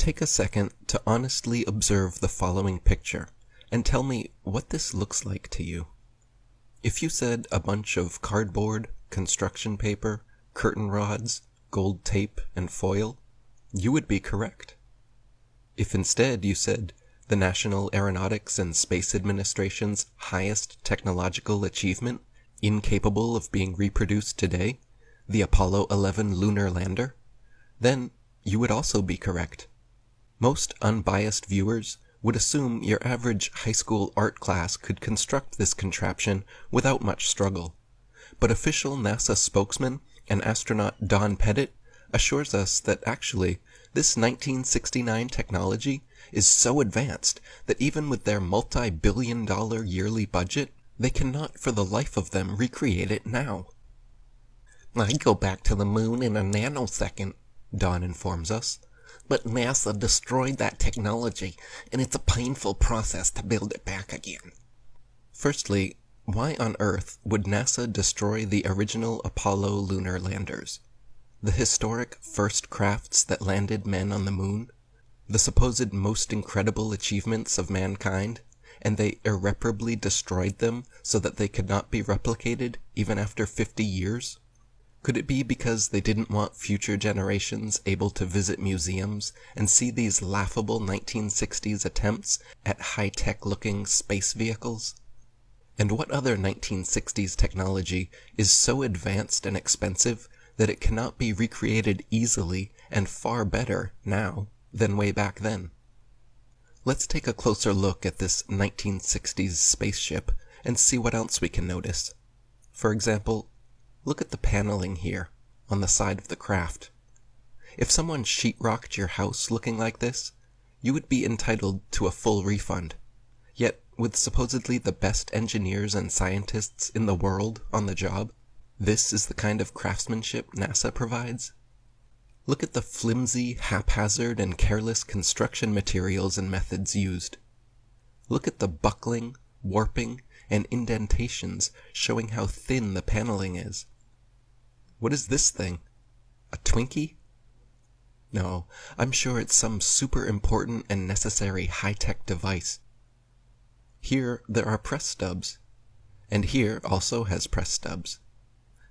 Take a second to honestly observe the following picture and tell me what this looks like to you. If you said a bunch of cardboard, construction paper, curtain rods, gold tape, and foil, you would be correct. If instead you said the National Aeronautics and Space Administration's highest technological achievement, incapable of being reproduced today, the Apollo 11 lunar lander, then you would also be correct. Most unbiased viewers would assume your average high school art class could construct this contraption without much struggle. But official NASA spokesman and astronaut Don Pettit assures us that actually, this 1969 technology is so advanced that even with their multi-billion-dollar yearly budget, they cannot for the life of them recreate it now. "I go back to the moon in a nanosecond," Don informs us. "But NASA destroyed that technology, and it's a painful process to build it back again." Firstly, why on earth would NASA destroy the original Apollo lunar landers? The historic first crafts that landed men on the moon? The supposed most incredible achievements of mankind, and they irreparably destroyed them so that they could not be replicated even after 50 years? Could it be because they didn't want future generations able to visit museums and see these laughable 1960s attempts at high-tech looking space vehicles? And what other 1960s technology is so advanced and expensive that it cannot be recreated easily and far better now than way back then? Let's take a closer look at this 1960s spaceship and see what else we can notice. For example, look at the paneling here on the side of the craft. If someone sheetrocked your house looking like this, you would be entitled to a full refund. Yet, with supposedly the best engineers and scientists in the world on the job, this is the kind of craftsmanship NASA provides? Look at the flimsy, haphazard, and careless construction materials and methods used. Look at the buckling, warping, and indentations showing how thin the paneling is. What is this thing? A Twinkie? No, I'm sure it's some super important and necessary high-tech device. Here there are press stubs, and here also has press stubs.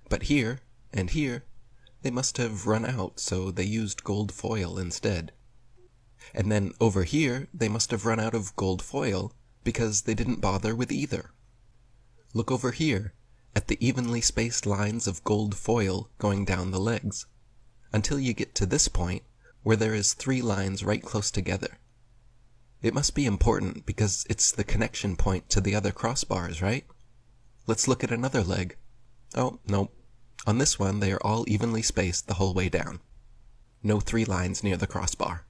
But here, and here, they must have run out, so they used gold foil instead. And then over here, they must have run out of gold foil because they didn't bother with either. Look over here at the evenly spaced lines of gold foil going down the legs, until you get to this point where there is 3 lines right close together. It must be important because it's the connection point to the other crossbars, right? Let's look at another leg. Oh, no. On this one, they are all evenly spaced the whole way down. No 3 lines near the crossbar.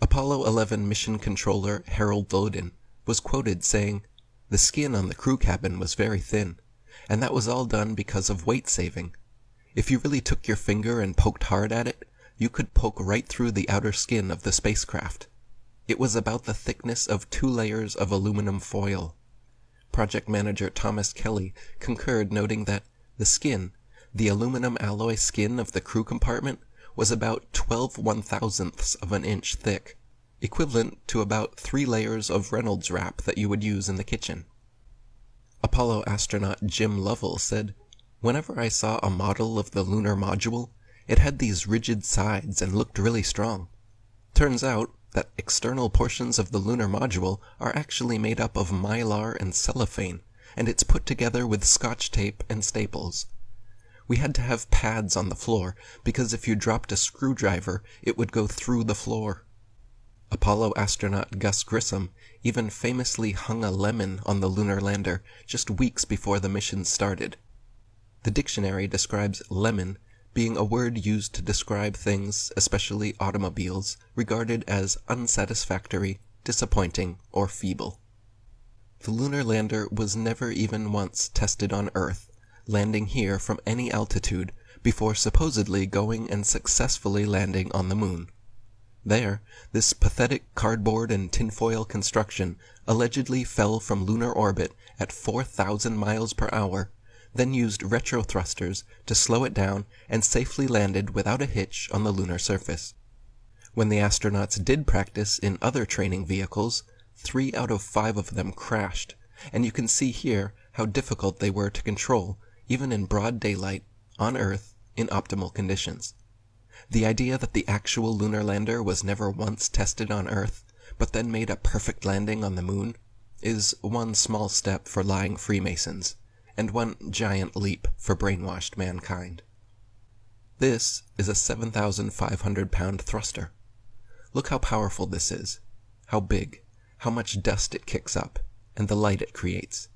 Apollo 11 mission controller Harold Loden was quoted saying, "The skin on the crew cabin was very thin, and that was all done because of weight saving. If you really took your finger and poked hard at it, you could poke right through the outer skin of the spacecraft. It was about the thickness of 2 layers of aluminum foil." Project manager Thomas Kelly concurred, noting that the skin, the aluminum alloy skin of the crew compartment, was about 12 1/1000ths of an inch thick, equivalent to about 3 layers of Reynolds wrap that you would use in the kitchen. Apollo astronaut Jim Lovell said, "Whenever I saw a model of the lunar module, it had these rigid sides and looked really strong. Turns out that external portions of the lunar module are actually made up of mylar and cellophane, and it's put together with Scotch tape and staples. We had to have pads on the floor, because if you dropped a screwdriver, it would go through the floor." Apollo astronaut Gus Grissom even famously hung a lemon on the lunar lander just weeks before the mission started. The dictionary describes lemon being a word used to describe things, especially automobiles, regarded as unsatisfactory, disappointing, or feeble. The lunar lander was never even once tested on Earth, landing here from any altitude before supposedly going and successfully landing on the moon. There, this pathetic cardboard and tinfoil construction allegedly fell from lunar orbit at 4,000 miles per hour, then used retro thrusters to slow it down and safely landed without a hitch on the lunar surface. When the astronauts did practice in other training vehicles, 3 out of 5 of them crashed, and you can see here how difficult they were to control, even in broad daylight, on Earth, in optimal conditions. The idea that the actual lunar lander was never once tested on Earth, but then made a perfect landing on the moon, is one small step for lying Freemasons, and one giant leap for brainwashed mankind. This is a 7,500-pound thruster. Look how powerful this is, how big, how much dust it kicks up, and the light it creates.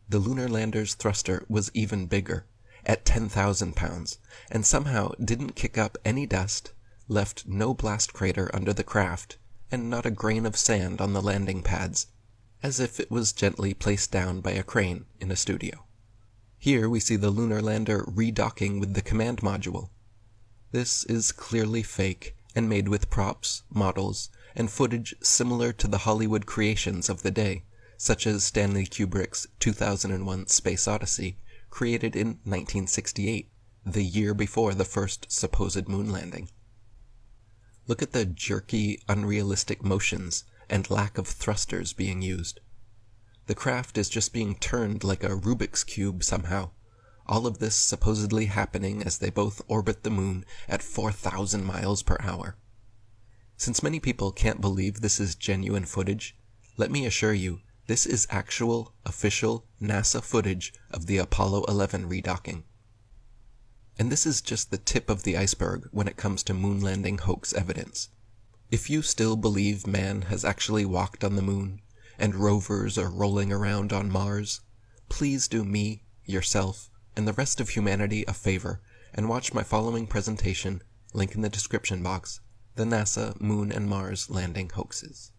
The lunar lander's thruster was even bigger, at 10,000 pounds, and somehow didn't kick up any dust, left no blast crater under the craft, and not a grain of sand on the landing pads, as if it was gently placed down by a crane in a studio. Here we see the lunar lander redocking with the command module. This is clearly fake and made with props, models, and footage similar to the Hollywood creations of the day, such as Stanley Kubrick's 2001 Space Odyssey, created in 1968, the year before the first supposed moon landing. Look at the jerky, unrealistic motions and lack of thrusters being used. The craft is just being turned like a Rubik's Cube somehow, all of this supposedly happening as they both orbit the moon at 4,000 miles per hour. Since many people can't believe this is genuine footage, let me assure you, this is actual, official NASA footage of the Apollo 11 redocking. And this is just the tip of the iceberg when it comes to moon landing hoax evidence. If you still believe man has actually walked on the moon, and rovers are rolling around on Mars, please do me, yourself, and the rest of humanity a favor and watch my following presentation, link in the description box, the NASA Moon and Mars Landing Hoaxes.